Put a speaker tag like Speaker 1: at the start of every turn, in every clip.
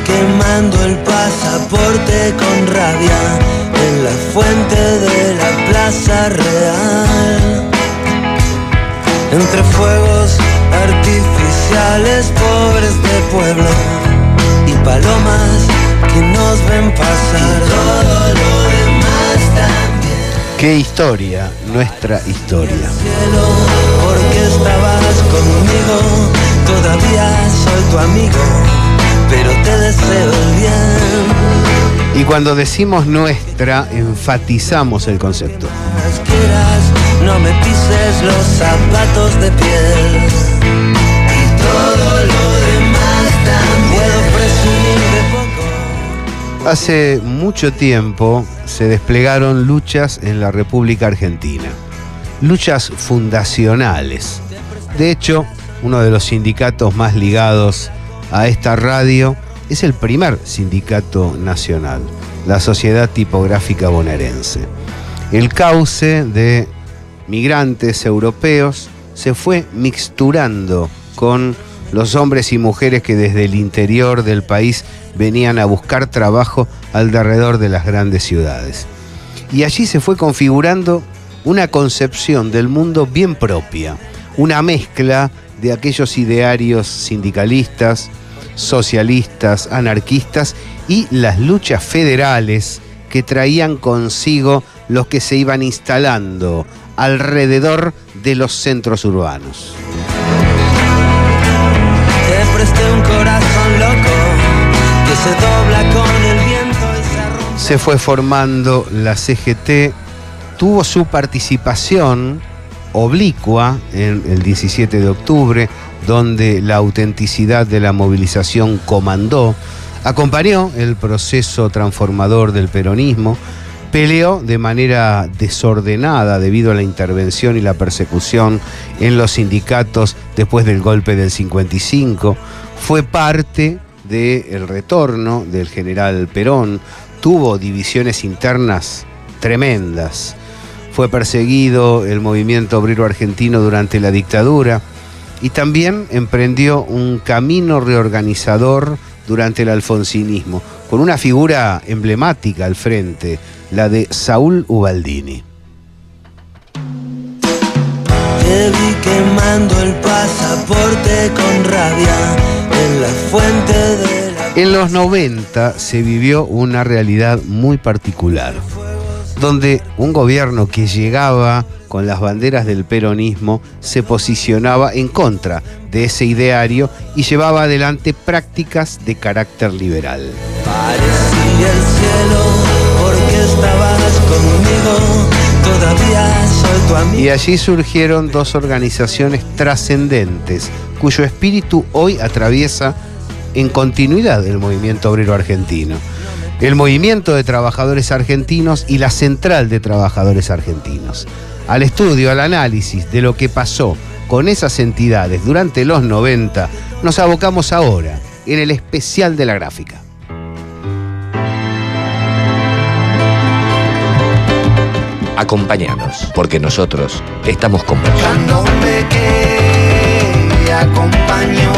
Speaker 1: quemando el pasaporte con rabia en la fuente de la Plaza Real. Entre fuegos artificiales, pobres de pueblo y palomas que nos ven pasar. Y todo lo demás también.
Speaker 2: Qué historia, nuestra historia.
Speaker 1: Cielo, porque estabas conmigo, todavía soy tu amigo, pero te deseo el bien.
Speaker 2: Y cuando decimos nuestra, enfatizamos el concepto.
Speaker 1: No me pises los zapatos de piel. Y todo lo demás también. Puedo presumir de poco.
Speaker 2: Hace mucho tiempo se desplegaron luchas en la República Argentina. Luchas fundacionales. De hecho, uno de los sindicatos más ligados a esta radio es el primer sindicato nacional, la Sociedad Tipográfica Bonaerense. El cauce de migrantes europeos se fue mixturando con los hombres y mujeres que desde el interior del país venían a buscar trabajo alrededor de las grandes ciudades. Y allí se fue configurando una concepción del mundo bien propia, una mezcla de aquellos idearios sindicalistas, socialistas, anarquistas y las luchas federales que traían consigo los que se iban instalando alrededor de los centros urbanos.
Speaker 1: Te presté un corazón loco que se dobla con el viento y se rompe.
Speaker 2: Se fue formando la CGT, tuvo su participación oblicua en el 17 de octubre, donde la autenticidad de la movilización comandó, acompañó el proceso transformador del peronismo, peleó de manera desordenada debido a la intervención y la persecución en los sindicatos después del golpe del 55, fue parte del retorno del general Perón, tuvo divisiones internas tremendas, fue perseguido el movimiento obrero argentino durante la dictadura y también emprendió un camino reorganizador durante el alfonsinismo, con una figura emblemática al frente, la de Saúl Ubaldini.
Speaker 1: Te vi quemando el pasaporte con rabia en la fuente de la...
Speaker 2: En los 90 se vivió una realidad muy particular, donde un gobierno que llegaba con las banderas del peronismo se posicionaba en contra de ese ideario y llevaba adelante prácticas de carácter liberal.
Speaker 1: Parecía el cielo porque estabas conmigo, todavía soy tu amigo.
Speaker 2: Y allí surgieron dos organizaciones trascendentes, cuyo espíritu hoy atraviesa en continuidad el movimiento obrero argentino. El Movimiento de Trabajadores Argentinos y la Central de Trabajadores Argentinos. Al estudio, al análisis de lo que pasó con esas entidades durante los 90, nos abocamos ahora en el especial de la gráfica.
Speaker 3: Acompáñanos, porque nosotros estamos con vos.
Speaker 1: Buscándome que acompañó,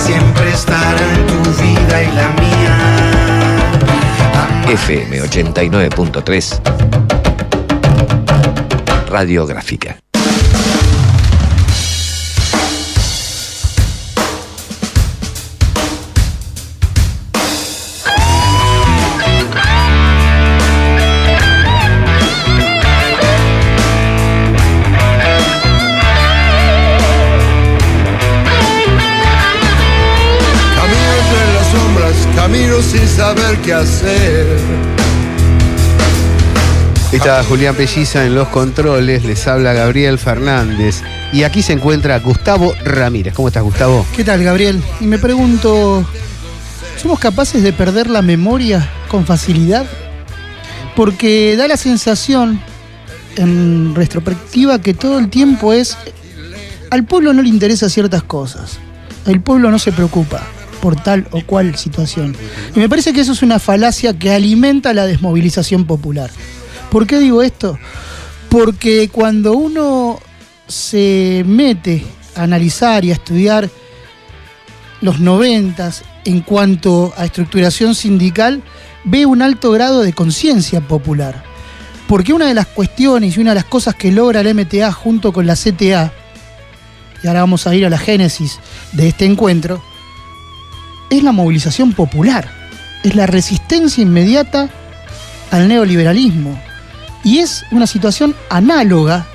Speaker 1: siempre estará en tu vida y la mía.
Speaker 3: FM 89.3 Radiográfica.
Speaker 4: Camino sin saber qué hacer.
Speaker 2: Está Julián Pelliza en los controles, les habla Gabriel Fernández y aquí se encuentra Gustavo Ramírez. ¿Cómo estás, Gustavo?
Speaker 5: ¿Qué tal, Gabriel? Y me pregunto, ¿somos capaces de perder la memoria con facilidad? Porque da la sensación, en retrospectiva, que todo el tiempo al pueblo no le interesan ciertas cosas. El pueblo no se preocupa por tal o cual situación. Y me parece que eso es una falacia que alimenta la desmovilización popular. ¿Por qué digo esto? Porque cuando uno se mete a analizar y a estudiar los 90 en cuanto a estructuración sindical ve un alto grado de conciencia popular. Porque una de las cuestiones y una de las cosas que logra el MTA junto con la CTA, y ahora vamos a ir a la génesis de este encuentro, es la movilización popular, es la resistencia inmediata al neoliberalismo. Y es una situación análoga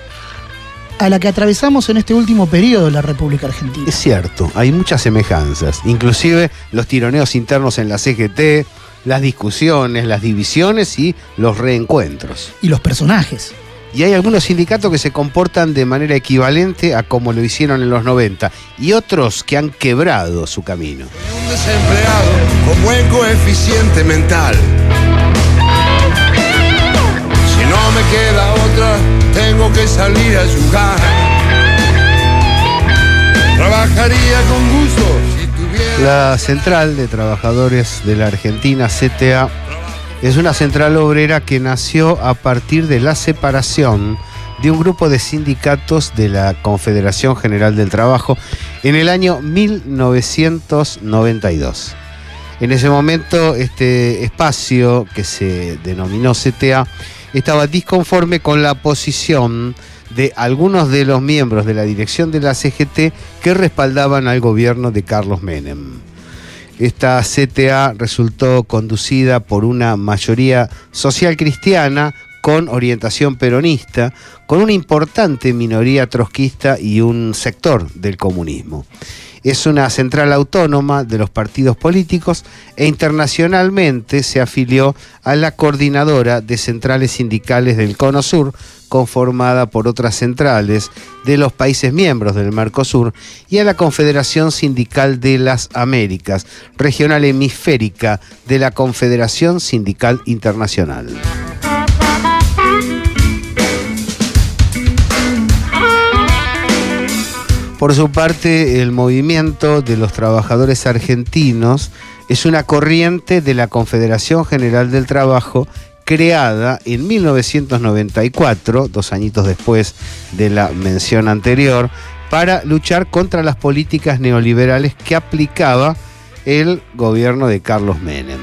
Speaker 5: a la que atravesamos en este último periodo de la República Argentina.
Speaker 2: Es cierto, hay muchas semejanzas, inclusive los tironeos internos en la CGT, las discusiones, las divisiones y los reencuentros.
Speaker 5: Y los personajes.
Speaker 2: Y hay algunos sindicatos que se comportan de manera equivalente a como lo hicieron en los 90 y otros que han quebrado su camino.
Speaker 4: Un desempleado con buen coeficiente mental. Si no me queda otra, tengo que salir a jugar. Trabajaría con gusto si tuviera...
Speaker 2: La Central de Trabajadores de la Argentina, CTA, es una central obrera que nació a partir de la separación de un grupo de sindicatos de la Confederación General del Trabajo en el año 1992. En ese momento, este espacio, que se denominó CTA, estaba disconforme con la posición de algunos de los miembros de la dirección de la CGT que respaldaban al gobierno de Carlos Menem. Esta CTA resultó conducida por una mayoría social cristiana con orientación peronista, con una importante minoría trotskista y un sector del comunismo. Es una central autónoma de los partidos políticos e internacionalmente se afilió a la Coordinadora de Centrales Sindicales del Cono Sur, conformada por otras centrales de los países miembros del Mercosur, y a la Confederación Sindical de las Américas, regional hemisférica de la Confederación Sindical Internacional. Por su parte, el movimiento de los trabajadores argentinos es una corriente de la Confederación General del Trabajo creada en 1994, 2 añitos después de la mención anterior, para luchar contra las políticas neoliberales que aplicaba el gobierno de Carlos Menem.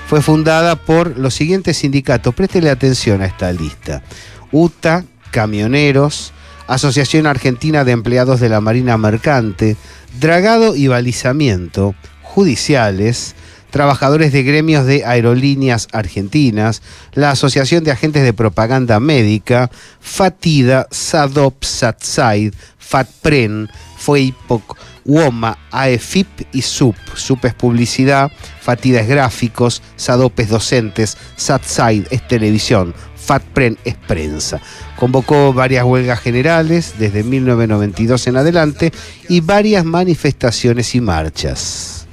Speaker 2: Fue fundada por los siguientes sindicatos, préstele atención a esta lista: UTA, Camioneros, Asociación Argentina de Empleados de la Marina Mercante, Dragado y Balizamiento, Judiciales, Trabajadores de Gremios de Aerolíneas Argentinas, la Asociación de Agentes de Propaganda Médica, FATIDA, SADOP, SATSAID, FATPREN, FOIPOC, UOMA, AEFIP y SUP. SUP es publicidad, FATIDA es gráficos, SADOP es docentes, SATSAID es televisión, FATPREN es prensa. Convocó varias huelgas generales desde 1992 en adelante y varias manifestaciones y marchas.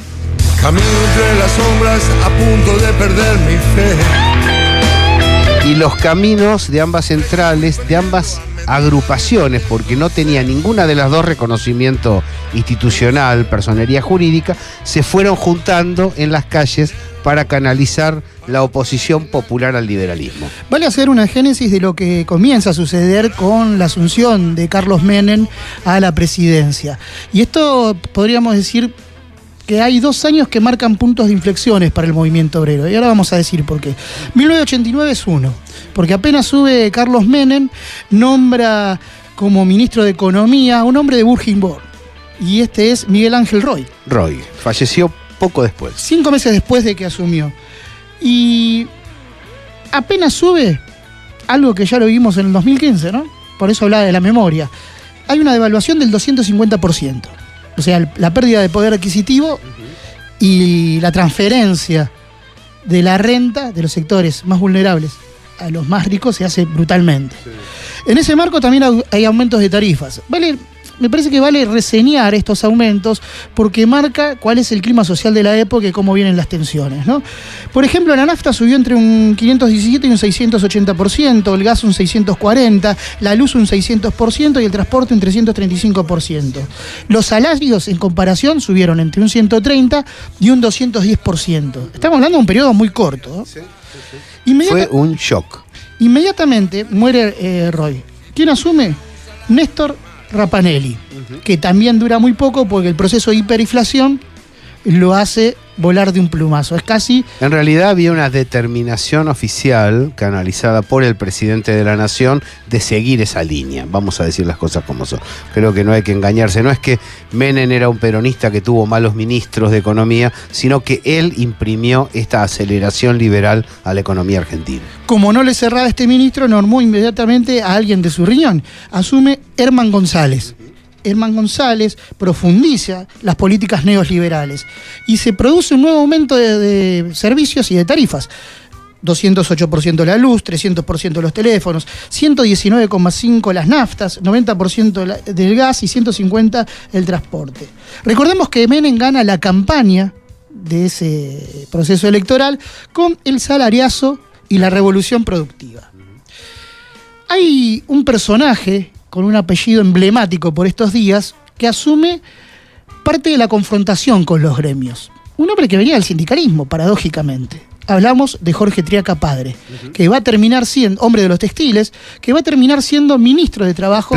Speaker 4: Camino entre las sombras a punto de perder mi fe.
Speaker 2: Y los caminos de ambas centrales, de ambas agrupaciones, porque no tenía ninguna de las dos reconocimiento institucional, personería jurídica, se fueron juntando en las calles para canalizar la oposición popular al liberalismo.
Speaker 5: Vale hacer una génesis de lo que comienza a suceder con la asunción de Carlos Menem a la presidencia. Y esto podríamos decir que hay 2 años que marcan puntos de inflexiones para el movimiento obrero. Y ahora vamos a decir por qué. 1989 es uno, porque apenas sube Carlos Menem, nombra como ministro de Economía a un hombre de Burgenborn. Y este es Miguel Ángel Roy.
Speaker 2: Roy falleció poco después.
Speaker 5: 5 meses después de que asumió. Y apenas sube algo que ya lo vimos en el 2015, ¿no? Por eso hablaba de la memoria. Hay una devaluación del 250%. O sea, la pérdida de poder adquisitivo y la transferencia de la renta de los sectores más vulnerables a los más ricos se hace brutalmente. Sí. En ese marco también hay aumentos de tarifas. Me parece que vale reseñar estos aumentos porque marca cuál es el clima social de la época y cómo vienen las tensiones, ¿no? Por ejemplo, la nafta subió entre un 517 y un 680%, el gas un 640%, la luz un 600% y el transporte un 335%. Los salarios en comparación subieron entre un 130 y un 210%. Estamos hablando de un periodo muy corto, ¿no?
Speaker 2: Sí. Fue un shock.
Speaker 5: Inmediatamente muere Roy. ¿Quién asume? Néstor Rapanelli, que también dura muy poco porque el proceso de hiperinflación lo hace volar de un plumazo. Es casi...
Speaker 2: En realidad había una determinación oficial canalizada por el presidente de la Nación de seguir esa línea. Vamos a decir las cosas como son. Creo que no hay que engañarse. No es que Menem era un peronista que tuvo malos ministros de economía, sino que él imprimió esta aceleración liberal a la economía argentina.
Speaker 5: Como no le cerraba este ministro, normó inmediatamente a alguien de su riñón. Asume Herman González. Herman González profundiza las políticas neoliberales y se produce un nuevo aumento de servicios y de tarifas. 208% la luz, 300% los teléfonos, 119,5% las naftas, 90% del gas y 150% el transporte. Recordemos que Menem gana la campaña de ese proceso electoral con el salariazo y la revolución productiva. Hay un personaje con un apellido emblemático por estos días, que asume parte de la confrontación con los gremios. Un hombre que venía del sindicalismo, paradójicamente. Hablamos de Jorge Triaca Padre, que va a terminar siendo, hombre de los textiles, que va a terminar siendo ministro de Trabajo...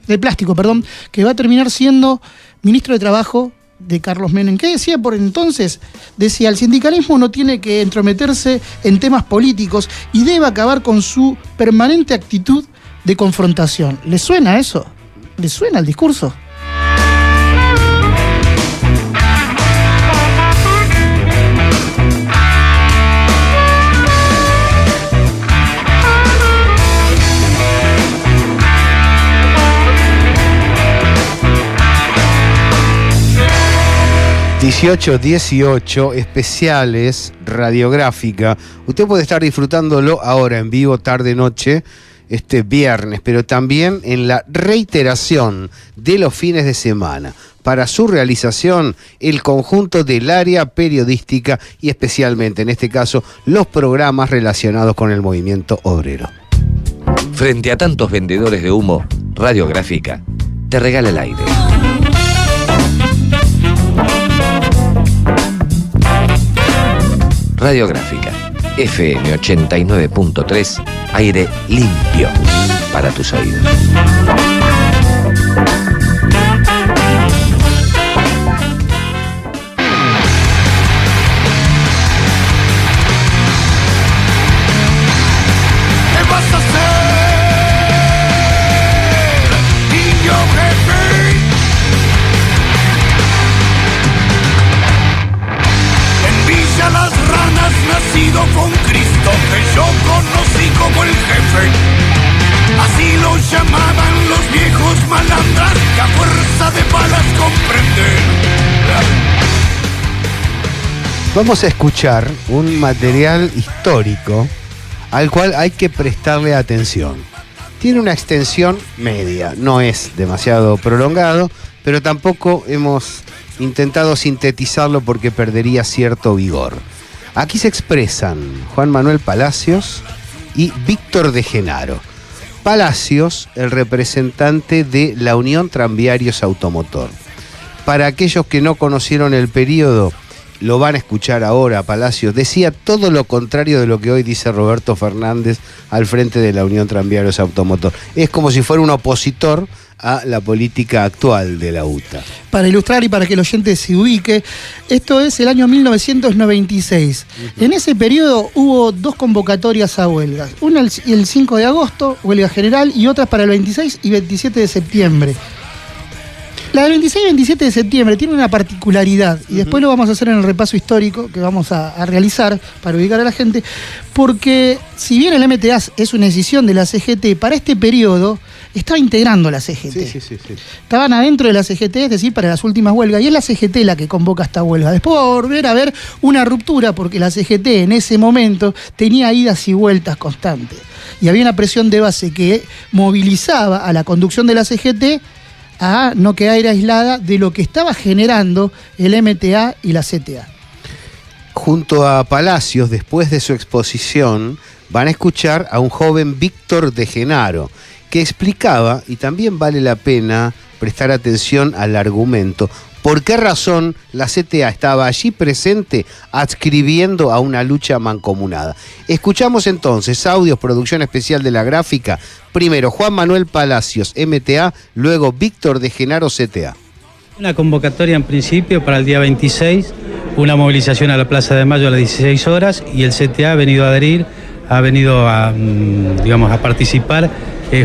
Speaker 5: De plástico, perdón, que va a terminar siendo ministro de Trabajo de Carlos Menem. ¿Qué decía por entonces? Decía, el sindicalismo no tiene que entrometerse en temas políticos y debe acabar con su permanente actitud de confrontación. ¿Le suena eso? ¿Le suena el discurso?
Speaker 2: ...18 especiales Radiográfica. Usted puede estar disfrutándolo ahora en vivo, tarde, noche, este viernes, pero también en la reiteración de los fines de semana. Para su realización, el conjunto del área periodística y especialmente, en este caso, los programas relacionados con el movimiento obrero.
Speaker 3: Frente a tantos vendedores de humo, Radiográfica te regala el aire. Radiográfica, FM 89.3, aire limpio para tus oídos.
Speaker 4: Con Cristo que yo conocí como el jefe, así lo llamaban los viejos malandras que a fuerza de balas comprenden.
Speaker 2: Vamos a escuchar un material histórico al cual hay que prestarle atención. Tiene una extensión media, no es demasiado prolongado, pero tampoco hemos intentado sintetizarlo porque perdería cierto vigor. Aquí se expresan Juan Manuel Palacios y Víctor de Genaro. Palacios, el representante de la Unión Tranviarios Automotor. Para aquellos que no conocieron el periodo, lo van a escuchar ahora. Palacios decía todo lo contrario de lo que hoy dice Roberto Fernández al frente de la Unión Tranviarios Automotor. Es como si fuera un opositor a la política actual de la UTA.
Speaker 5: Para ilustrar y para que el oyente se ubique, esto es el año 1996. En ese periodo hubo dos convocatorias a huelgas. Una el 5 de agosto, huelga general, y otras para el 26 y 27 de septiembre. La del 26 y 27 de septiembre tiene una particularidad, y después lo vamos a hacer en el repaso histórico que vamos a realizar para ubicar a la gente, porque si bien el MTA es una decisión de la CGT, para este periodo estaba integrando la CGT.
Speaker 2: Sí.
Speaker 5: Estaban adentro de la CGT, es decir, para las últimas huelgas, y es la CGT la que convoca esta huelga. Después va a volver a haber una ruptura, porque la CGT en ese momento tenía idas y vueltas constantes, y había una presión de base que movilizaba a la conducción de la CGT a no quedar aislada de lo que estaba generando el MTA y la CTA.
Speaker 2: Junto a Palacios, después de su exposición, van a escuchar a un joven Víctor de Genaro, que explicaba, y también vale la pena prestar atención al argumento, por qué razón la CTA estaba allí presente adscribiendo a una lucha mancomunada. Escuchamos entonces audios, producción especial de la gráfica. Primero Juan Manuel Palacios, MTA, luego Víctor de Genaro, CTA.
Speaker 6: Una convocatoria en principio para el día 26 una movilización a la Plaza de Mayo a las 16 horas y el CTA ha venido a adherir, ha venido a participar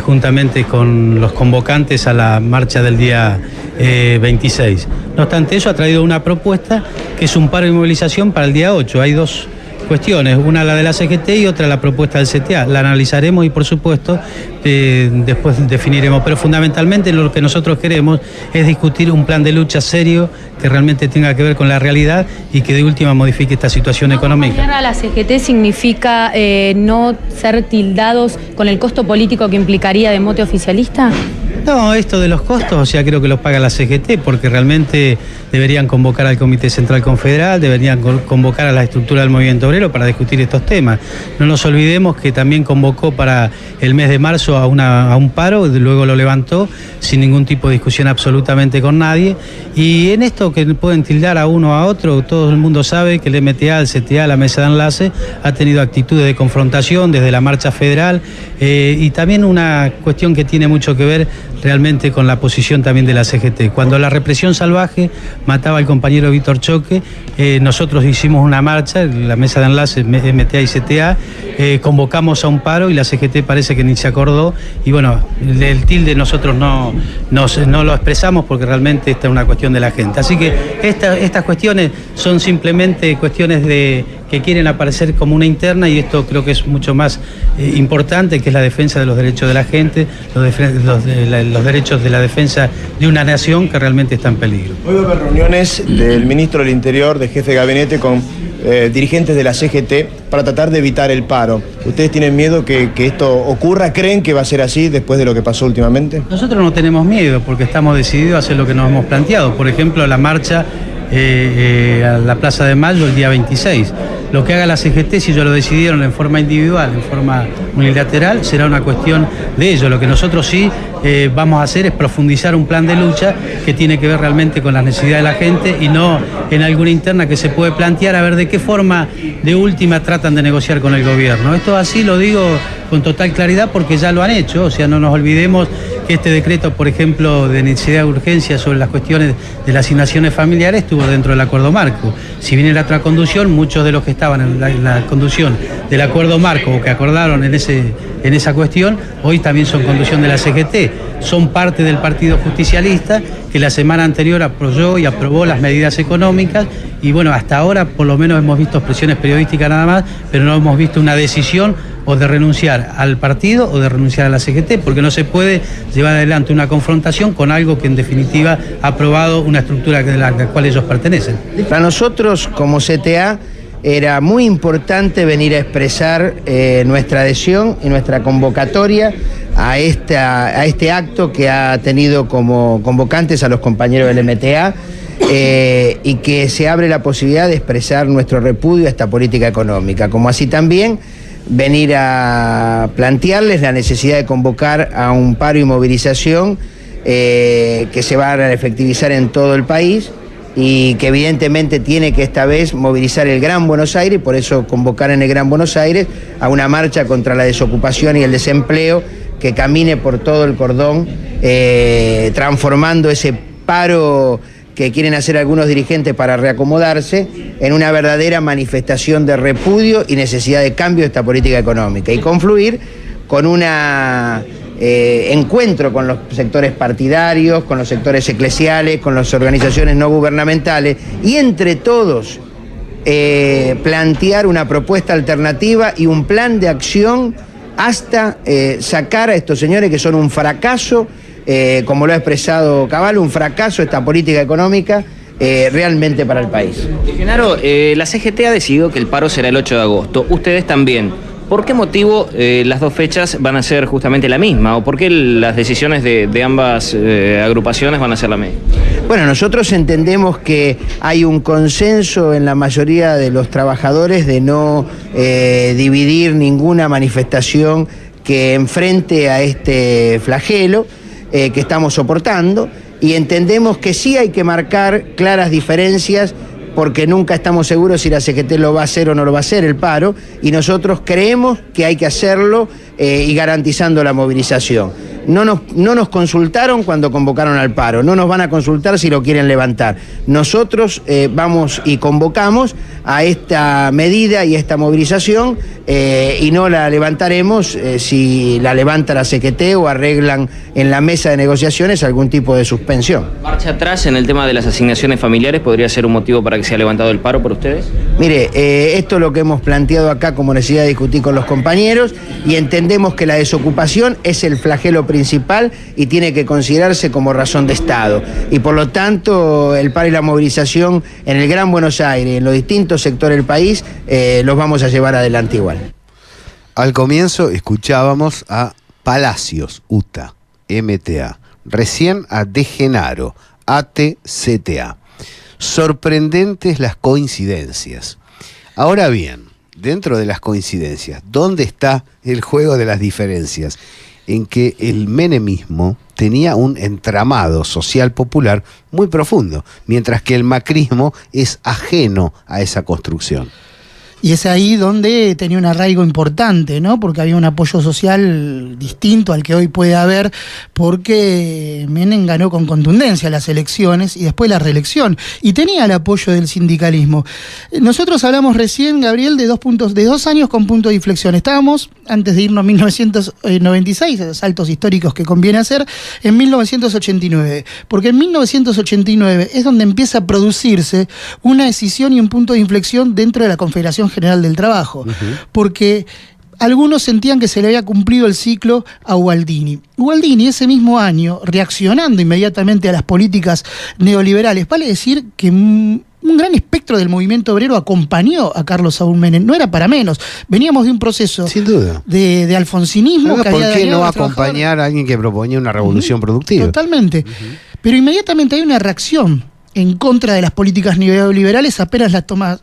Speaker 6: juntamente con los convocantes a la marcha del día 26. No obstante eso, ha traído una propuesta que es un paro y movilización para el día 8. Hay dos cuestiones, una la de la CGT y otra la propuesta del CTA. La analizaremos y por supuesto después definiremos, pero fundamentalmente lo que nosotros queremos es discutir un plan de lucha serio que realmente tenga que ver con la realidad y que de última modifique esta situación económica.
Speaker 7: ¿Acompañar a la CGT significa no ser tildados con el costo político que implicaría de mote oficialista?
Speaker 6: No, esto de los costos, o sea, creo que los paga la CGT, porque realmente deberían convocar al Comité Central Confederal, deberían convocar a la estructura del movimiento obrero para discutir estos temas. No nos olvidemos que también convocó para el mes de marzo a un paro, luego lo levantó sin ningún tipo de discusión absolutamente con nadie. Y en esto que pueden tildar a uno o a otro, todo el mundo sabe que el MTA, el CTA, la mesa de enlace, ha tenido actitudes de confrontación desde la marcha federal y también una cuestión que tiene mucho que ver realmente con la posición también de la CGT. Cuando la represión salvaje mataba al compañero Víctor Choque, nosotros hicimos una marcha, la mesa de enlace MTA y CTA, convocamos a un paro y la CGT parece que ni se acordó y bueno, el tilde nosotros no lo expresamos porque realmente esta es una cuestión de la gente. Así que estas cuestiones son simplemente cuestiones que quieren aparecer como una interna y esto creo que es mucho más importante, que es la defensa de los derechos de la gente, los derechos de la defensa de una nación que realmente está en peligro.
Speaker 8: Hoy va a haber reuniones del ministro del Interior, del jefe de gabinete, con dirigentes de la CGT para tratar de evitar el paro. ¿Ustedes tienen miedo que esto ocurra? ¿Creen que va a ser así después de lo que pasó últimamente?
Speaker 6: Nosotros no tenemos miedo porque estamos decididos a hacer lo que nos hemos planteado. Por ejemplo, la marcha a la Plaza de Mayo el día 26. Lo que haga la CGT, si ellos lo decidieron en forma individual, en forma unilateral, será una cuestión de ellos. Lo que nosotros sí vamos a hacer es profundizar un plan de lucha que tiene que ver realmente con las necesidades de la gente y no en alguna interna que se puede plantear a ver de qué forma de última tratan de negociar con el gobierno. Esto así lo digo con total claridad porque ya lo han hecho, o sea, no nos olvidemos que este decreto, por ejemplo, de necesidad de urgencia sobre las cuestiones de las asignaciones familiares estuvo dentro del acuerdo marco. Si viene la otra conducción, muchos de los que estaban en la conducción del acuerdo marco o que acordaron en esa cuestión, hoy también son conducción de la CGT. Son parte del Partido Justicialista que la semana anterior apoyó y aprobó las medidas económicas y bueno, hasta ahora por lo menos hemos visto expresiones periodísticas nada más, pero no hemos visto una decisión o de renunciar al partido o de renunciar a la CGT, porque no se puede llevar adelante una confrontación con algo que en definitiva ha aprobado una estructura de la cual ellos pertenecen.
Speaker 9: Para nosotros como CTA era muy importante venir a expresar nuestra adhesión y nuestra convocatoria a este acto que ha tenido como convocantes a los compañeros del MTA y que se abre la posibilidad de expresar nuestro repudio a esta política económica, como así también venir a plantearles la necesidad de convocar a un paro y movilización que se va a efectivizar en todo el país y que evidentemente tiene que esta vez movilizar el Gran Buenos Aires, por eso convocar en el Gran Buenos Aires a una marcha contra la desocupación y el desempleo que camine por todo el cordón, transformando ese paro que quieren hacer algunos dirigentes para reacomodarse en una verdadera manifestación de repudio y necesidad de cambio de esta política económica y confluir con un encuentro con los sectores partidarios, con los sectores eclesiales, con las organizaciones no gubernamentales y entre todos plantear una propuesta alternativa y un plan de acción hasta sacar a estos señores que son un fracaso, como lo ha expresado Cavallo, un fracaso esta política económica realmente para el país.
Speaker 10: Genaro, la CGT ha decidido que el paro será el 8 de agosto, ustedes también. ¿Por qué motivo las dos fechas van a ser justamente la misma? ¿O por qué las decisiones de ambas agrupaciones van a ser la misma?
Speaker 9: Bueno, nosotros entendemos que hay un consenso en la mayoría de los trabajadores de no dividir ninguna manifestación que enfrente a este flagelo que estamos soportando y entendemos que sí hay que marcar claras diferencias porque nunca estamos seguros si la CGT lo va a hacer o no lo va a hacer el paro y nosotros creemos que hay que hacerlo y garantizando la movilización. no nos consultaron cuando convocaron al paro, no nos van a consultar si lo quieren levantar. Nosotros vamos y convocamos a esta medida y a esta movilización y no la levantaremos si la levanta la CGT o arreglan en la mesa de negociaciones algún tipo de suspensión.
Speaker 10: ¿Marcha atrás en el tema de las asignaciones familiares podría ser un motivo para que sea levantado el paro por ustedes?
Speaker 9: Mire, esto es lo que hemos planteado acá como necesidad de discutir con los compañeros y entendemos que la desocupación es el flagelo principal y tiene que considerarse como razón de Estado. Y por lo tanto, el paro y la movilización en el Gran Buenos Aires, en los distintos sectores del país, los vamos a llevar adelante igual.
Speaker 2: Al comienzo escuchábamos a Palacios, UTA, MTA, recién a De Genaro, ATCTA. Sorprendentes las coincidencias. Ahora bien, dentro de las coincidencias, ¿dónde está el juego de las diferencias? En que el menemismo tenía un entramado social popular muy profundo, mientras que el macrismo es ajeno a esa construcción.
Speaker 5: Y es ahí donde tenía un arraigo importante, ¿no? Porque había un apoyo social distinto al que hoy puede haber, porque Menem ganó con contundencia las elecciones y después la reelección, y tenía el apoyo del sindicalismo. Nosotros hablamos recién, Gabriel, de 2 años con punto de inflexión. Estábamos, antes de irnos a 1996, a los saltos históricos que conviene hacer, en 1989. Porque en 1989 es donde empieza a producirse una decisión y un punto de inflexión dentro de la Confederación General del Trabajo, porque algunos sentían que se le había cumplido el ciclo a Ubaldini. Ubaldini ese mismo año, reaccionando inmediatamente a las políticas neoliberales, vale decir que un gran espectro del movimiento obrero acompañó a Carlos Saúl Menem, no era para menos. Veníamos de un proceso
Speaker 2: sin duda
Speaker 5: de alfonsinismo.
Speaker 2: ¿Por qué no acompañar a alguien que proponía una revolución productiva?
Speaker 5: Totalmente. Pero inmediatamente hay una reacción en contra de las políticas neoliberales apenas las toma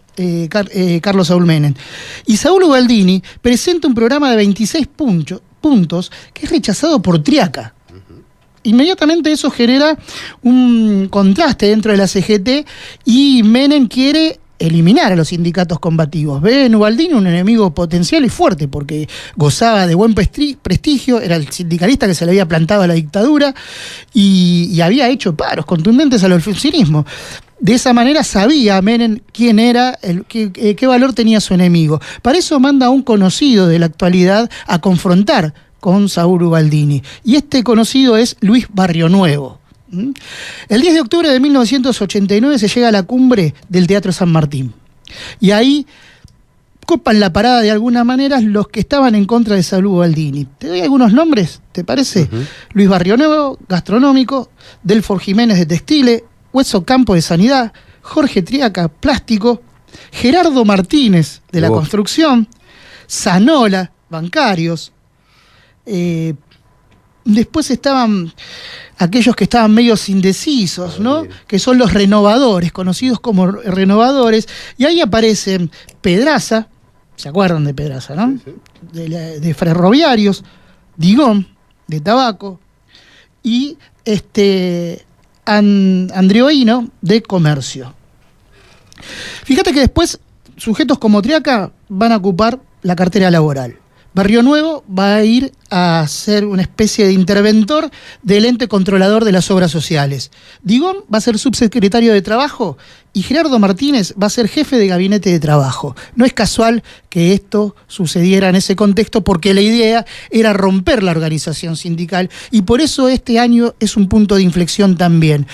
Speaker 5: Carlos Saúl Menem. Y Saúl Ubaldini presenta un programa de 26 puntos que es rechazado por Triaca. Inmediatamente eso genera un contraste dentro de la CGT y Menem quiere eliminar a los sindicatos combativos. Ve en Ubaldini un enemigo potencial y fuerte porque gozaba de buen prestigio, era el sindicalista que se le había plantado a la dictadura y había hecho paros contundentes al oficinismo. De esa manera sabía Menem quién era, qué valor tenía su enemigo. Para eso manda a un conocido de la actualidad a confrontar con Saúl Ubaldini. Y este conocido es Luis Barrionuevo. El 10 de octubre de 1989 se llega a la cumbre del Teatro San Martín. Y ahí copan la parada de alguna manera los que estaban en contra de Saúl Ubaldini. Te doy algunos nombres, ¿te parece? Luis Barrionuevo, gastronómico, Delfor Jiménez de textiles, Hueso Campo de sanidad, Jorge Triaca, plástico, Gerardo Martínez de la construcción, Zanola, bancarios. Después estaban aquellos que estaban medios indecisos, ¿no? Que son los renovadores, conocidos como renovadores. Y ahí aparecen Pedraza, ¿se acuerdan de Pedraza, no? Sí, sí. De ferroviarios, Digón, de tabaco, y Andreoino, de comercio. Fíjate que después sujetos como Triaca van a ocupar la cartera laboral. Barrionuevo va a ir a ser una especie de interventor del ente controlador de las obras sociales. Digón va a ser subsecretario de Trabajo y Gerardo Martínez va a ser jefe de gabinete de trabajo. No es casual que esto sucediera en ese contexto porque la idea era romper la organización sindical y por eso este año es un punto de inflexión también.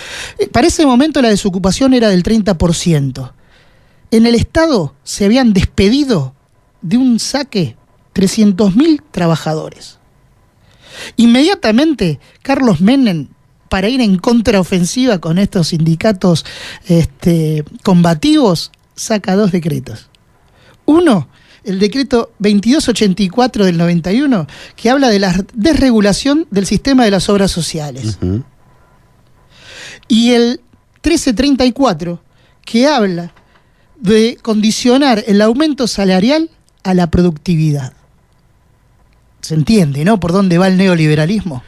Speaker 5: Para ese momento la desocupación era del 30%. En el Estado se habían despedido de un saque 300.000 trabajadores. Inmediatamente, Carlos Menem, para ir en contraofensiva con estos sindicatos combativos, saca 2 decretos. Uno, el decreto 2284 del 91, que habla de la desregulación del sistema de las obras sociales. Y el 1334, que habla de condicionar el aumento salarial a la productividad. Se entiende, ¿no? ¿Por dónde va el neoliberalismo?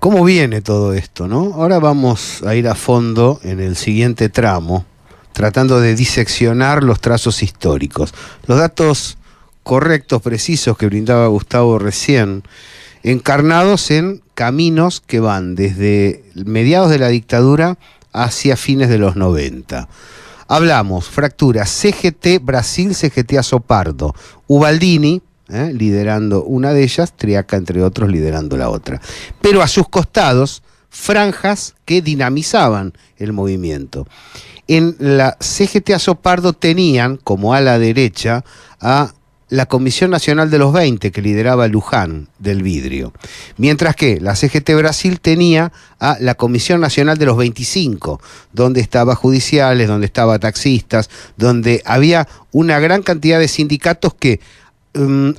Speaker 2: ¿Cómo viene todo esto, no? Ahora vamos a ir a fondo en el siguiente tramo, tratando de diseccionar los trazos históricos. Los datos correctos, precisos que brindaba Gustavo recién, encarnados en caminos que van desde mediados de la dictadura hacia fines de los 90. Hablamos, fractura CGT Brasil, CGT Azopardo, Ubaldini, liderando una de ellas, Triaca entre otros liderando la otra. Pero a sus costados, franjas que dinamizaban el movimiento. En la CGT Azopardo tenían como ala derecha a la Comisión Nacional de los 20, que lideraba Luján del Vidrio. Mientras que la CGT Brasil tenía a la Comisión Nacional de los 25, donde estaba judiciales, donde estaba taxistas, donde había una gran cantidad de sindicatos que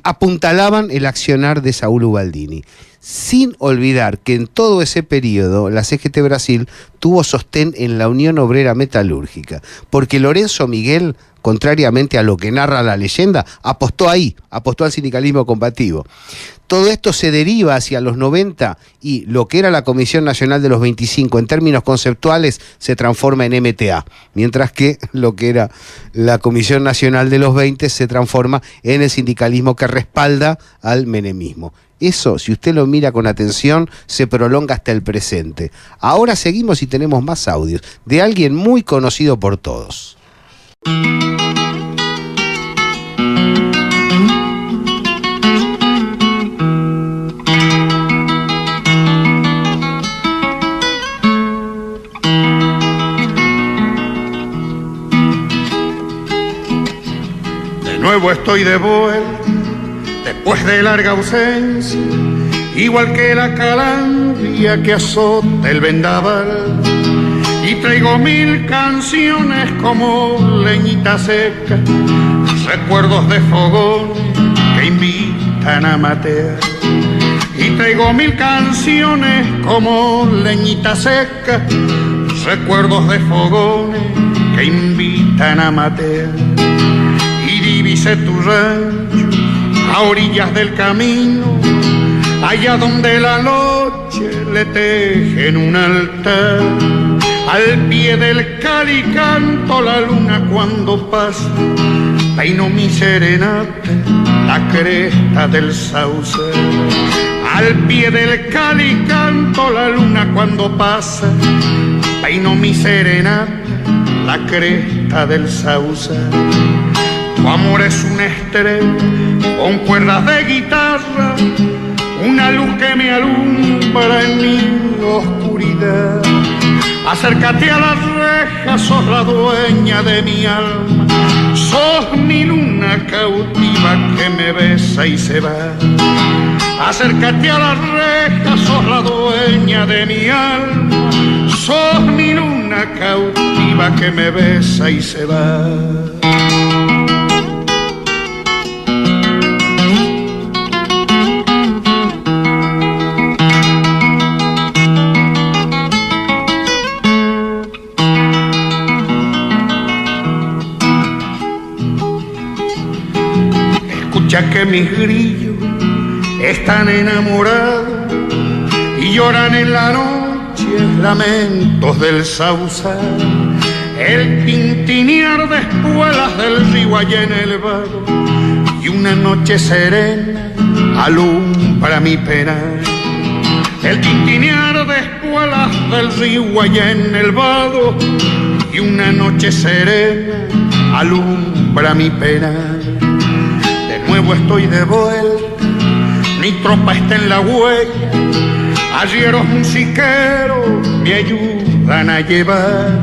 Speaker 2: apuntalaban el accionar de Saúl Ubaldini. Sin olvidar que en todo ese periodo la CGT Brasil tuvo sostén en la Unión Obrera Metalúrgica, porque Lorenzo Miguel, contrariamente a lo que narra la leyenda, apostó al sindicalismo combativo. Todo esto se deriva hacia los 90 y lo que era la Comisión Nacional de los 25 en términos conceptuales se transforma en MTA, mientras que lo que era la Comisión Nacional de los 20 se transforma en el sindicalismo que respalda al menemismo. Eso, si usted lo mira con atención, se prolonga hasta el presente. Ahora seguimos y tenemos más audios de alguien muy conocido por todos.
Speaker 4: De nuevo estoy de vuelta, después de larga ausencia, igual que la calandria que azota el vendaval. Y traigo 1000 canciones como leñita seca, recuerdos de fogones que invitan a matear. Y traigo 1000 canciones como leñita seca, recuerdos de fogones que invitan a matear. Y divisé tu rancho a orillas del camino, allá donde la noche le tejen un altar. Al pie del Cali canto la luna cuando pasa, peino mi serenata, la cresta del sauce. Al pie del Cali canto la luna cuando pasa, peino mi serenata, la cresta del sauce. Tu amor es una estrella con cuerdas de guitarra, una luz que me alumbra en mi oscuridad. Acércate a las rejas, sos la dueña de mi alma, sos mi luna cautiva que me besa y se va. Acércate a las rejas, sos la dueña de mi alma, sos mi luna cautiva que me besa y se va. Ya que mis grillos están enamorados y lloran en la noche lamentos del sausal, el tintinear de espuelas del río allá en el vado, y una noche serena alumbra mi pena. El tintinear de espuelas del río allá en el vado, y una noche serena alumbra mi pena. De nuevo estoy de vuelta, mi tropa está en la huella, arrieros musiqueros me ayudan a llevar.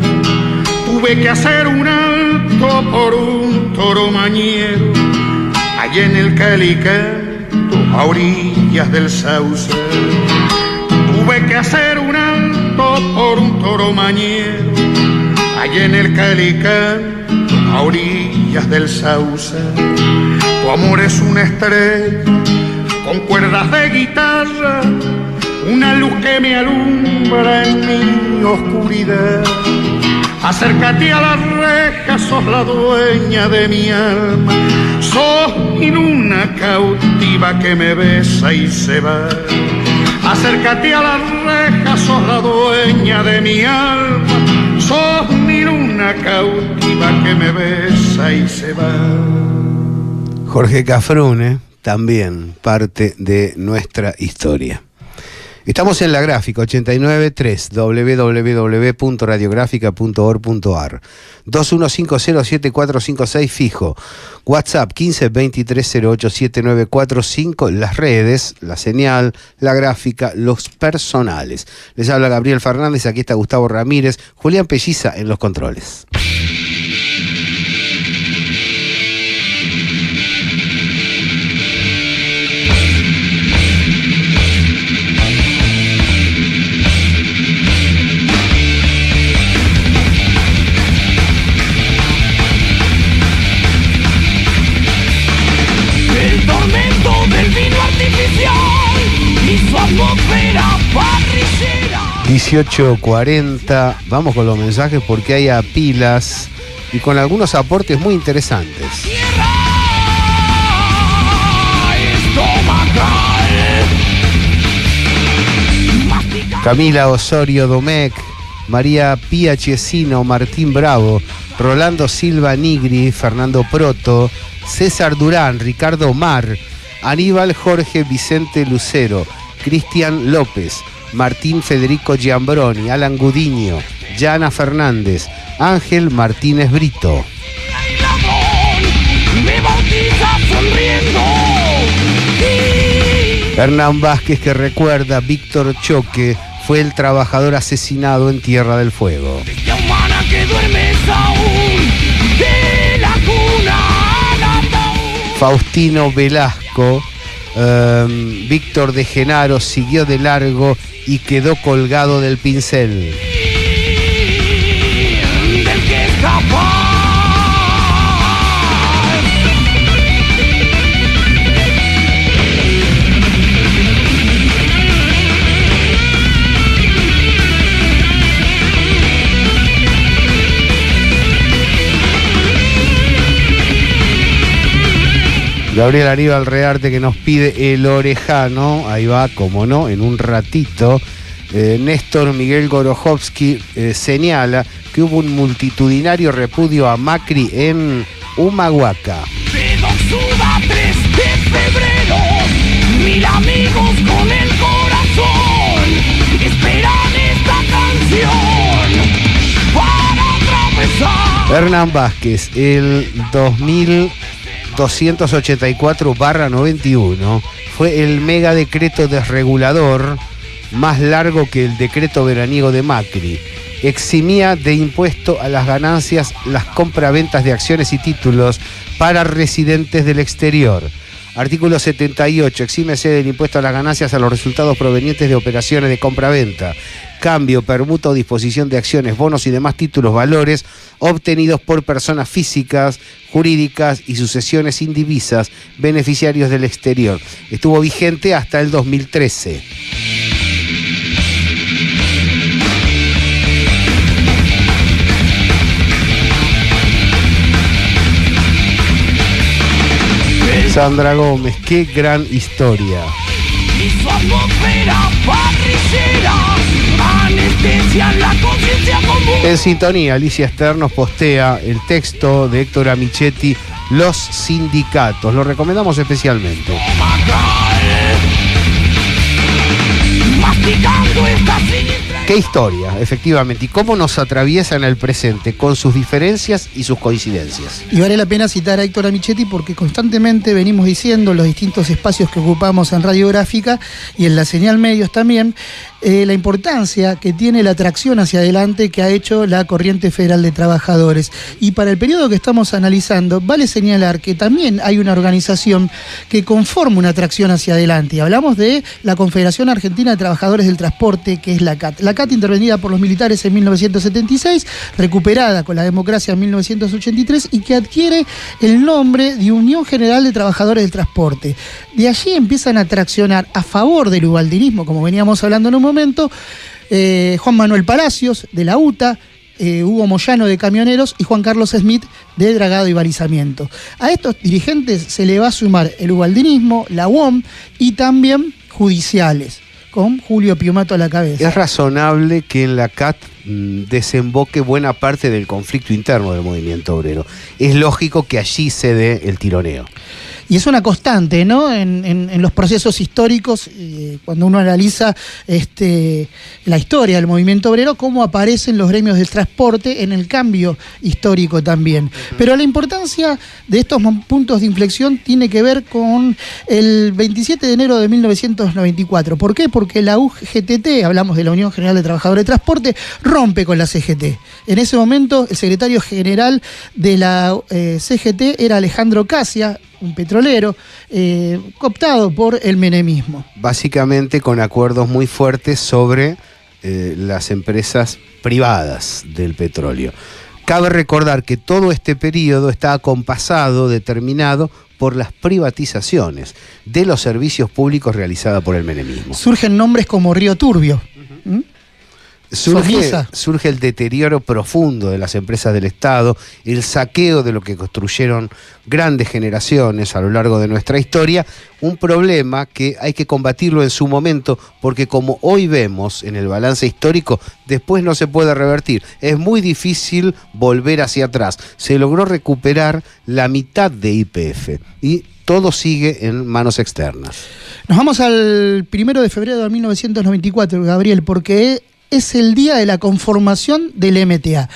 Speaker 4: Tuve que hacer un alto por un toro mañero, allá en el Calicanto, a orillas del sauce. Tuve que hacer un alto por un toro mañero, allá en el Calicanto, a orillas del sauce. Tu amor es una estrella con cuerdas de guitarra, una luz que me alumbra en mi oscuridad. Acércate a las rejas, sos la dueña de mi alma, sos mi luna cautiva que me besa y se va. Acércate a las rejas, sos la dueña de mi alma, sos mi luna cautiva que me besa y se va.
Speaker 2: Jorge Cafrune, también parte de nuestra historia. Estamos en La Gráfica 89.3, www.radiográfica.org.ar, 21507456 fijo, WhatsApp 1523087945, las redes, la señal, La Gráfica, los personales. Les habla Gabriel Fernández, aquí está Gustavo Ramírez, Julián Pelliza en los controles.
Speaker 11: Del vino artificial y su atmósfera parrillera.
Speaker 2: 18:40, vamos con los mensajes porque hay a pilas y con algunos aportes muy interesantes. Camila Osorio Domecq, María Pía Chiesino, Martín Bravo, Rolando Silva Nigri, Fernando Proto, César Durán, Ricardo Mar, Aníbal Jorge Vicente Lucero, Cristian López, Martín Federico Giambroni, Alan Gudiño, Yana Fernández, Ángel Martínez Brito. Hernán Vázquez, que recuerda, Víctor Choque fue el trabajador asesinado en Tierra del Fuego. Faustino Velasco, Víctor de Genaro siguió de largo y quedó colgado del pincel. Gabriel Aníbal Rearte, que nos pide El Orejano, ahí va, como no, en un ratito. Néstor Miguel Gorojovsky señala que hubo un multitudinario repudio a Macri en Humahuaca.
Speaker 11: 3 de febrero, 1000 amigos con el corazón esperan esta canción para atravesar.
Speaker 2: Hernán Vázquez, el 2284/91 fue el mega decreto desregulador más largo que el decreto veraniego de Macri. Eximía de impuesto a las ganancias las compraventas de acciones y títulos para residentes del exterior. Artículo 78. Exímese del impuesto a las ganancias a los resultados provenientes de operaciones de compraventa, cambio, permuta o disposición de acciones, bonos y demás títulos, valores obtenidos por personas físicas, jurídicas y sucesiones indivisas, beneficiarios del exterior. Estuvo vigente hasta el 2013. Sandra Gómez, qué gran historia.
Speaker 11: Y su atmósfera parrillera anestesia la conciencia común.
Speaker 2: En sintonía, Alicia Stern nos postea el texto de Héctor Amichetti, Los sindicatos. Lo recomendamos especialmente.
Speaker 11: Masticando esta
Speaker 2: qué historia, efectivamente, y cómo nos atraviesa en el presente con sus diferencias y sus coincidencias.
Speaker 5: Y vale la pena citar a Héctor Amichetti porque constantemente venimos diciendo los distintos espacios que ocupamos en Radiográfica y en la señal medios también, la importancia que tiene la tracción hacia adelante que ha hecho la Corriente Federal de Trabajadores. Y para el periodo que estamos analizando, vale señalar que también hay una organización que conforma una tracción hacia adelante. Y hablamos de la Confederación Argentina de Trabajadores del Transporte, que es la CAT. La CAT, intervenida por los militares en 1976, recuperada con la democracia en 1983 y que adquiere el nombre de Unión General de Trabajadores del Transporte. De allí empiezan a traccionar a favor del ubaldinismo, como veníamos hablando en un momento, Juan Manuel Palacios de la UTA, Hugo Moyano de Camioneros y Juan Carlos Smith de Dragado y Balizamiento. A estos dirigentes se le va a sumar el ubaldinismo, la UOM y también judiciales, con Julio Piumato a la cabeza.
Speaker 2: Es razonable que en la CAT desemboque buena parte del conflicto interno del movimiento obrero. Es lógico que allí se dé el tironeo.
Speaker 5: Y es una constante, ¿no? En los procesos históricos, cuando uno analiza la historia del movimiento obrero, cómo aparecen los gremios del transporte en el cambio histórico también. Pero la importancia de estos puntos de inflexión tiene que ver con el 27 de enero de 1994. ¿Por qué? Porque la UGTT, hablamos de la Unión General de Trabajadores de Transporte, rompe con la CGT. En ese momento, el secretario general de la CGT era Alejandro Casia, un petrolero, cooptado por el menemismo.
Speaker 2: Básicamente con acuerdos muy fuertes sobre las empresas privadas del petróleo. Cabe recordar que todo este periodo está acompasado, determinado por las privatizaciones de los servicios públicos realizadas por el menemismo.
Speaker 5: Surgen nombres como Río Turbio.
Speaker 2: Surge el deterioro profundo de las empresas del Estado, el saqueo de lo que construyeron grandes generaciones a lo largo de nuestra historia, un problema que hay que combatirlo en su momento, porque como hoy vemos en el balance histórico, después no se puede revertir. Es muy difícil volver hacia atrás. Se logró recuperar la mitad de YPF y todo sigue en manos externas.
Speaker 5: Nos vamos al 1 de febrero de 1994, Gabriel, porque es el día de la conformación del MTA.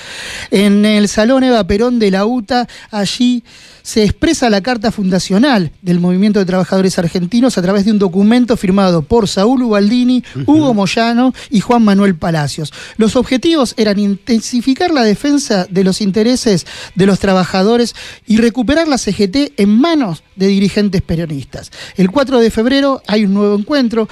Speaker 5: En el Salón Eva Perón de la UTA, allí se expresa la carta fundacional del Movimiento de Trabajadores Argentinos a través de un documento firmado por Saúl Ubaldini, Hugo Moyano y Juan Manuel Palacios. Los objetivos eran intensificar la defensa de los intereses de los trabajadores y recuperar la CGT en manos de dirigentes peronistas. El 4 de febrero hay un nuevo encuentro.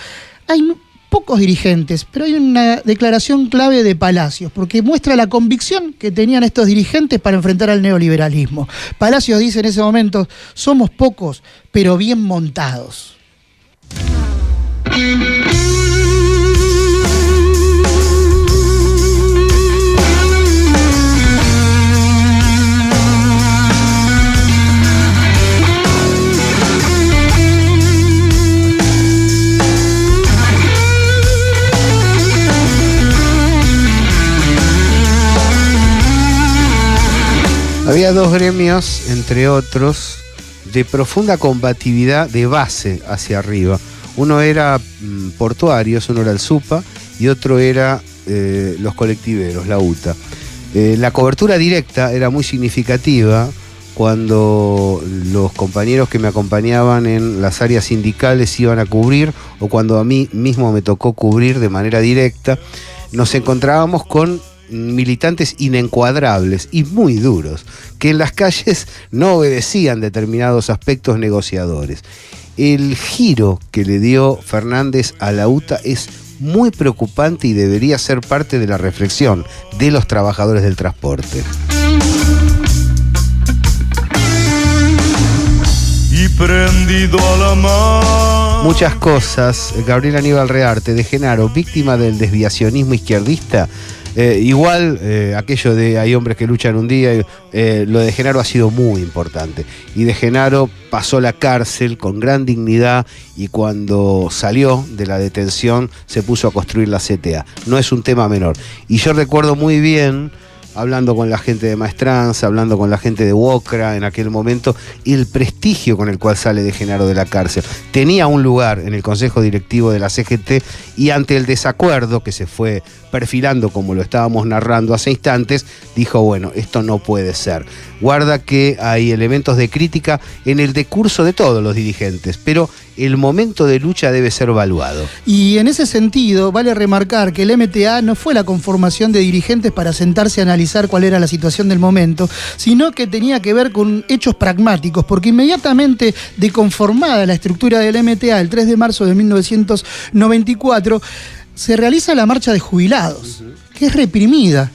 Speaker 5: Hay pocos dirigentes, pero hay una declaración clave de Palacios, porque muestra la convicción que tenían estos dirigentes para enfrentar al neoliberalismo. Palacios dice en ese momento: somos pocos, pero bien montados.
Speaker 2: Había dos gremios, entre otros, de profunda combatividad de base hacia arriba. Uno era portuarios, uno era el SUPA y otro era los colectiveros, la UTA. La cobertura directa era muy significativa cuando los compañeros que me acompañaban en las áreas sindicales iban a cubrir, o cuando a mí mismo me tocó cubrir de manera directa. Nos encontrábamos con militantes inencuadrables y muy duros, que en las calles no obedecían determinados aspectos negociadores. El giro que le dio Fernández a la UTA es muy preocupante y debería ser parte de la reflexión de los trabajadores del transporte.
Speaker 11: Y prendido a la mar.
Speaker 2: Muchas cosas. Gabriel Aníbal Rearte, de Genaro, víctima del desviacionismo izquierdista. Aquello de hay hombres que luchan un día, lo de Genaro ha sido muy importante. Y de Genaro pasó la cárcel con gran dignidad y cuando salió de la detención se puso a construir la CTA. No es un tema menor. Y yo recuerdo muy bien, hablando con la gente de Maestranza, hablando con la gente de Wocra en aquel momento, el prestigio con el cual sale de Genaro de la cárcel. Tenía un lugar en el Consejo Directivo de la CGT y ante el desacuerdo que se fue perfilando como lo estábamos narrando hace instantes, dijo, bueno, esto no puede ser. Guarda que hay elementos de crítica en el decurso de todos los dirigentes, pero el momento de lucha debe ser evaluado.
Speaker 5: Y en ese sentido, vale remarcar que el MTA no fue la conformación de dirigentes para sentarse a analizar cuál era la situación del momento, sino que tenía que ver con hechos pragmáticos, porque inmediatamente de conformada la estructura del MTA, el 3 de marzo de 1994, se realiza la marcha de jubilados, que es reprimida.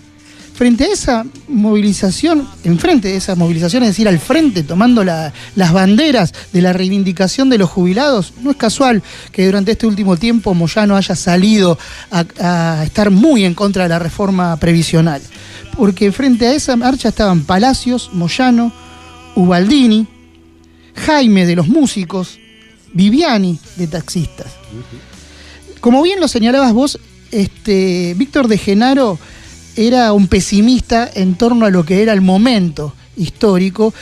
Speaker 5: Frente a esa movilización, enfrente de esa movilización, es decir, al frente, tomando las banderas de la reivindicación de los jubilados, no es casual que durante este último tiempo Moyano haya salido a estar muy en contra de la reforma previsional. Porque frente a esa marcha estaban Palacios, Moyano, Ubaldini, Jaime de los músicos, Viviani de taxistas. Como bien lo señalabas vos, Víctor de Genaro era un pesimista en torno a lo que era el momento histórico,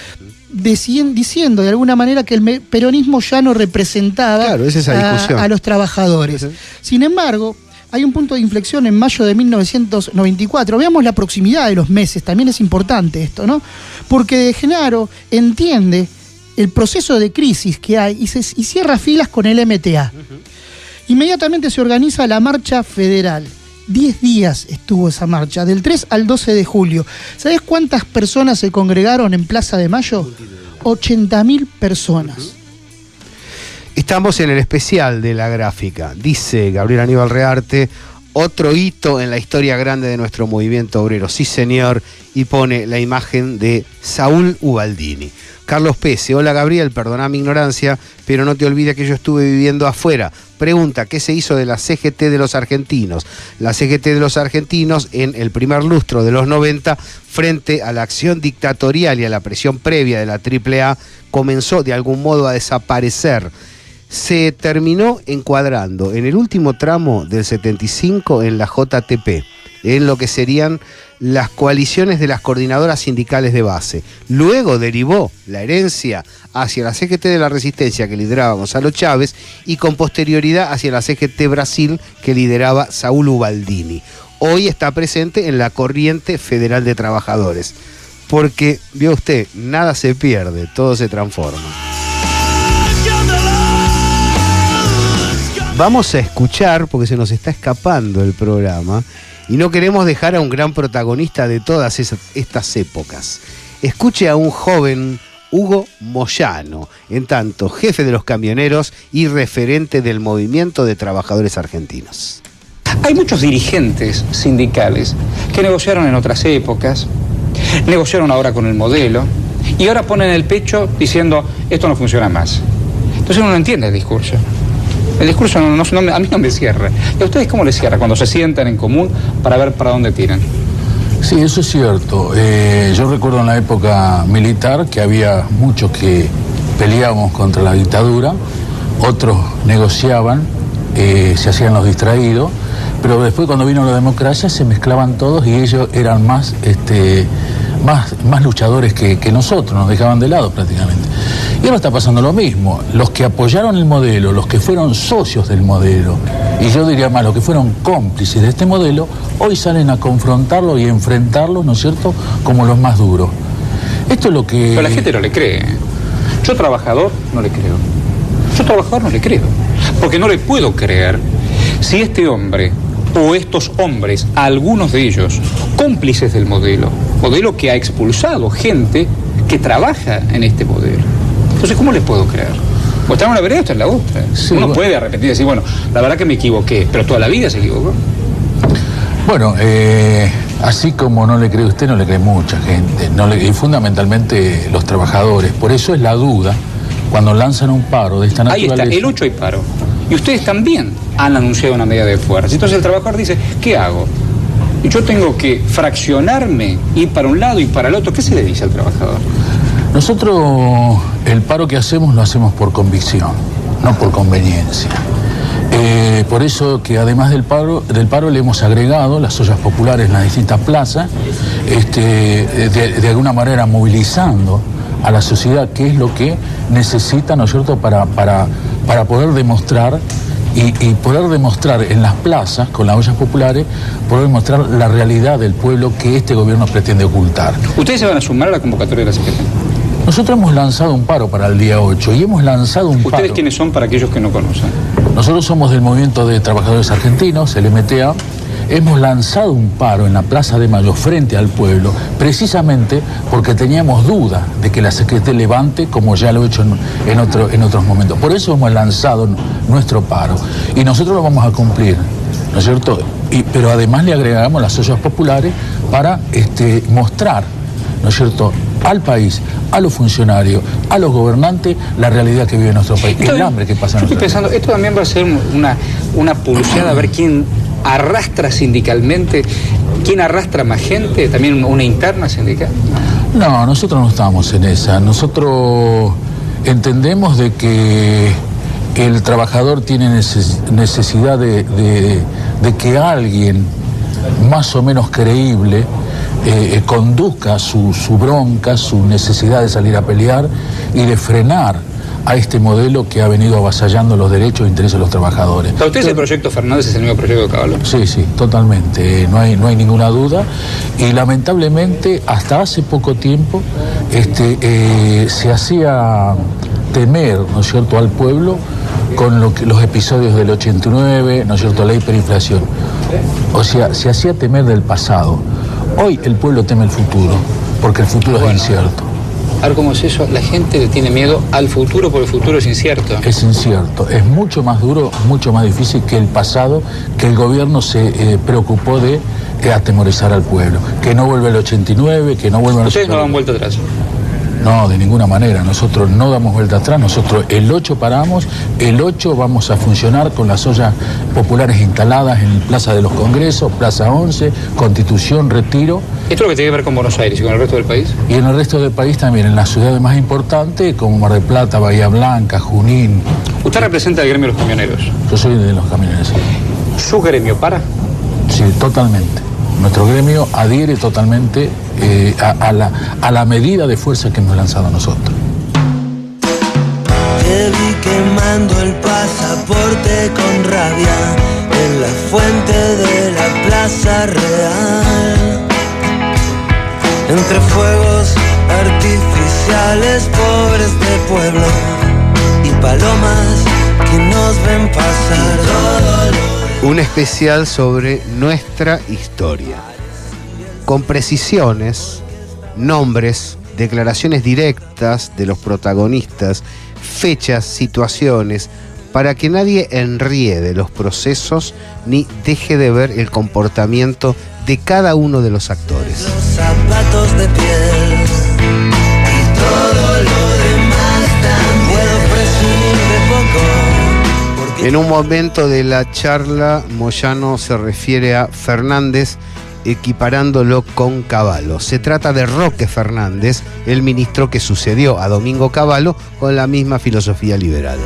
Speaker 5: diciendo de alguna manera que el peronismo ya no representaba a los trabajadores. Sin embargo, hay un punto de inflexión en mayo de 1994. Veamos la proximidad de los meses, también es importante esto, ¿no? Porque De Genaro entiende el proceso de crisis que hay y cierra filas con el MTA. Inmediatamente se organiza la marcha federal. 10 días estuvo esa marcha, del 3 al 12 de julio. ¿Sabés cuántas personas se congregaron en Plaza de Mayo? 80.000 personas.
Speaker 2: Estamos en el especial de La Gráfica. Dice Gabriel Aníbal Rearte, otro hito en la historia grande de nuestro movimiento obrero. Sí, señor. Y pone la imagen de Saúl Ubaldini. Carlos Pese, hola Gabriel, perdona mi ignorancia, pero no te olvides que yo estuve viviendo afuera. Pregunta, ¿qué se hizo de la CGT de los argentinos? La CGT de los argentinos en el primer lustro de los 90, frente a la acción dictatorial y a la presión previa de la AAA, comenzó de algún modo a desaparecer. Se terminó encuadrando en el último tramo del 75 en la JTP, en lo que serían las coaliciones de las coordinadoras sindicales de base. Luego derivó la herencia hacia la CGT de la Resistencia, que lideraba Gonzalo Chávez, y con posterioridad hacia la CGT Brasil, que lideraba Saúl Ubaldini. Hoy está presente en la corriente federal de trabajadores. Porque, vio usted, nada se pierde, todo se transforma. Vamos a escuchar, porque se nos está escapando el programa, y no queremos dejar a un gran protagonista de todas estas épocas. Escuche a un joven Hugo Moyano, en tanto jefe de los camioneros y referente del movimiento de trabajadores argentinos.
Speaker 12: Hay muchos dirigentes sindicales que negociaron en otras épocas, negociaron ahora con el modelo, y ahora ponen el pecho diciendo, esto no funciona más. Entonces uno no entiende el discurso. El discurso a mí no me cierra. ¿Y a ustedes cómo les cierra cuando se sientan en común para ver para dónde tiran?
Speaker 13: Sí, eso es cierto. Yo recuerdo en la época militar que había muchos que peleábamos contra la dictadura, otros negociaban, se hacían los distraídos, pero después cuando vino la democracia se mezclaban todos y ellos eran más luchadores que nosotros, nos dejaban de lado prácticamente. Y ahora está pasando lo mismo. Los que apoyaron el modelo, los que fueron socios del modelo, y yo diría más, los que fueron cómplices de este modelo, hoy salen a confrontarlo y enfrentarlo, ¿no es cierto?, como los más duros. Esto es lo que...
Speaker 12: Pero la gente no le cree. Yo trabajador no le creo. Yo trabajador no le creo. Porque no le puedo creer si este hombre o estos hombres, algunos de ellos, cómplices del modelo que ha expulsado gente que trabaja en este modelo. Entonces, ¿cómo les puedo creer? O está en una vereda o está en la otra. Sí, uno puede arrepentir y decir, bueno, la verdad que me equivoqué, pero toda la vida se equivocó.
Speaker 13: Bueno, así como no le cree usted, no le cree mucha gente, y fundamentalmente los trabajadores. Por eso es la duda cuando lanzan un paro de esta naturaleza.
Speaker 12: Ahí está, el 8 hay paro. Y ustedes también han anunciado una medida de fuerza. Entonces el trabajador dice, ¿qué hago? Y yo tengo que fraccionarme, ir para un lado y para el otro. ¿Qué se le dice al trabajador?
Speaker 13: Nosotros el paro que hacemos lo hacemos por convicción, no por conveniencia. Por eso que además del paro le hemos agregado las ollas populares en las distintas plazas, de alguna manera movilizando a la sociedad qué es lo que necesita, ¿no es cierto?, para poder demostrar y poder demostrar en las plazas, con las ollas populares, poder demostrar la realidad del pueblo que este gobierno pretende ocultar.
Speaker 12: ¿Ustedes se van a sumar a la convocatoria de la CGT?
Speaker 13: Nosotros hemos lanzado un paro para el día 8 y hemos lanzado un paro.
Speaker 12: ¿Ustedes quiénes son para aquellos que no conocen?
Speaker 13: Nosotros somos del Movimiento de Trabajadores Argentinos, el MTA. Hemos lanzado un paro en la Plaza de Mayo frente al pueblo, precisamente porque teníamos duda de que la CGT levante, como ya lo he hecho en otros momentos. Por eso hemos lanzado nuestro paro. Y nosotros lo vamos a cumplir, ¿no es cierto? Pero además le agregamos las ollas populares para mostrar, ¿no es cierto?, al país, a los funcionarios, a los gobernantes, la realidad que vive nuestro país, el hambre que pasa en nuestro país.
Speaker 12: Estoy pensando, esto también va a ser una pulseada a ver quién arrastra sindicalmente, quién arrastra más gente, también una interna sindical.
Speaker 13: No, nosotros no estamos en esa. Nosotros entendemos de que el trabajador tiene necesidad de que alguien más o menos creíble conduzca su bronca, su necesidad de salir a pelear y de frenar a este modelo que ha venido avasallando los derechos e intereses de los trabajadores.
Speaker 12: ¿Para ustedes el proyecto Fernández es el mismo proyecto de Caballo?
Speaker 13: Sí, totalmente, no hay ninguna duda, y lamentablemente hasta hace poco tiempo se hacía temer, ¿no es cierto?, al pueblo con los episodios del 89, ¿no es cierto?, la hiperinflación. O sea, se hacía temer del pasado. Hoy el pueblo teme el futuro, porque el futuro es incierto.
Speaker 12: A ver cómo es eso, la gente le tiene miedo al futuro porque el futuro es incierto.
Speaker 13: Es incierto, es mucho más duro, mucho más difícil que el pasado, que el gobierno se preocupó de atemorizar al pueblo. Que no vuelva el 89, que no vuelva...
Speaker 12: ¿Ustedes no dan vuelta atrás?
Speaker 13: No, de ninguna manera, nosotros no damos vuelta atrás, nosotros el 8 paramos, el 8 vamos a funcionar con las ollas populares instaladas en Plaza de los Congresos, Plaza 11, Constitución, Retiro.
Speaker 12: ¿Esto es lo que tiene que ver con Buenos Aires y con el resto del país?
Speaker 13: Y en el resto del país también, en las ciudades más importantes como Mar del Plata, Bahía Blanca, Junín.
Speaker 12: ¿Usted representa el gremio de los camioneros?
Speaker 13: Yo soy de los camioneros.
Speaker 12: ¿Su gremio para?
Speaker 13: Sí, totalmente. Nuestro gremio adhiere totalmente a la medida de fuerza que hemos lanzado nosotros.
Speaker 1: Te vi quemando el pasaporte con rabia en la fuente de la Plaza Real. Entre fuegos artificiales, pobres de pueblo y palomas que nos ven pasar.
Speaker 2: Un especial sobre nuestra historia, con precisiones, nombres, declaraciones directas de los protagonistas, fechas, situaciones, para que nadie enriede los procesos ni deje de ver el comportamiento de cada uno de los actores.
Speaker 1: Los zapatos de piel y todo lo demás también. Puedo presumir de poco.
Speaker 2: En un momento de la charla, Moyano se refiere a Fernández equiparándolo con Cavallo. Se trata de Roque Fernández, el ministro que sucedió a Domingo Cavallo con la misma filosofía liberal.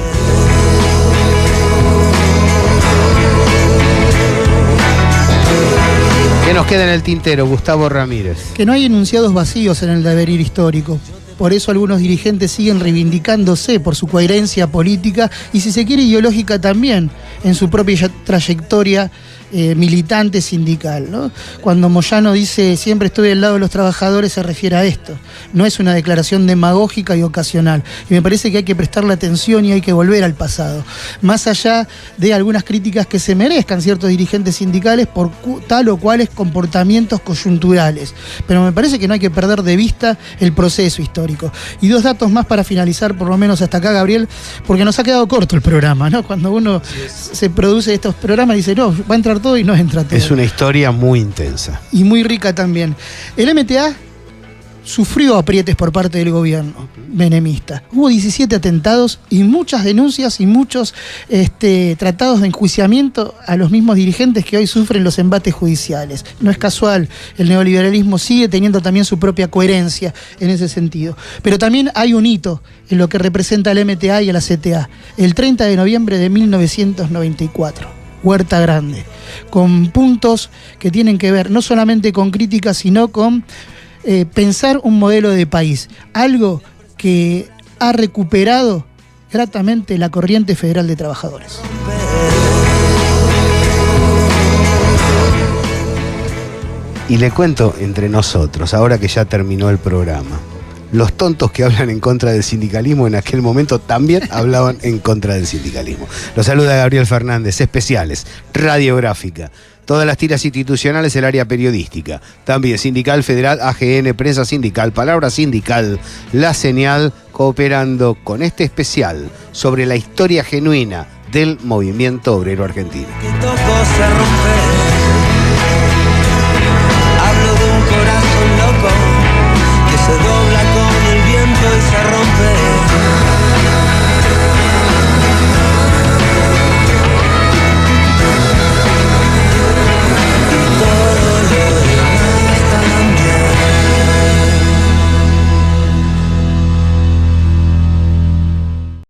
Speaker 2: ¿Qué nos queda en el tintero, Gustavo Ramírez?
Speaker 5: Que no hay enunciados vacíos en el devenir histórico. Por eso algunos dirigentes siguen reivindicándose por su coherencia política y, si se quiere, ideológica también, en su propia trayectoria militante sindical, ¿no? Cuando Moyano dice siempre estoy del lado de los trabajadores, se refiere a esto. No es una declaración demagógica y ocasional. Y me parece que hay que prestarle atención y hay que volver al pasado. Más allá de algunas críticas que se merezcan ciertos dirigentes sindicales por tal o cuales comportamientos coyunturales. Pero me parece que no hay que perder de vista el proceso histórico. Y dos datos más para finalizar, por lo menos hasta acá, Gabriel, porque nos ha quedado corto el programa, ¿no? Cuando uno se produce estos programas dice, no, va a entrar todo y no entra todo.
Speaker 2: Es una historia muy intensa.
Speaker 5: Y muy rica también. El MTA sufrió aprietes por parte del gobierno menemista. Hubo 17 atentados y muchas denuncias y muchos tratados de enjuiciamiento a los mismos dirigentes que hoy sufren los embates judiciales. No es casual, el neoliberalismo sigue teniendo también su propia coherencia en ese sentido. Pero también hay un hito en lo que representa al MTA y a la CTA. El 30 de noviembre de 1994. Huerta Grande, con puntos que tienen que ver no solamente con críticas, sino con pensar un modelo de país, algo que ha recuperado gratamente la corriente federal de trabajadores.
Speaker 2: Y le cuento entre nosotros, ahora que ya terminó el programa, los tontos que hablan en contra del sindicalismo en aquel momento también hablaban en contra del sindicalismo. Los saluda Gabriel Fernández, especiales, radiográfica. Todas las tiras institucionales, el área periodística. También sindical, federal, AGN, prensa sindical, palabra sindical, La Señal, cooperando con este especial sobre la historia genuina del movimiento obrero argentino.
Speaker 1: Que tocó se rompe. Hablo de un corazón loco que se dobla con el viento y se rompe.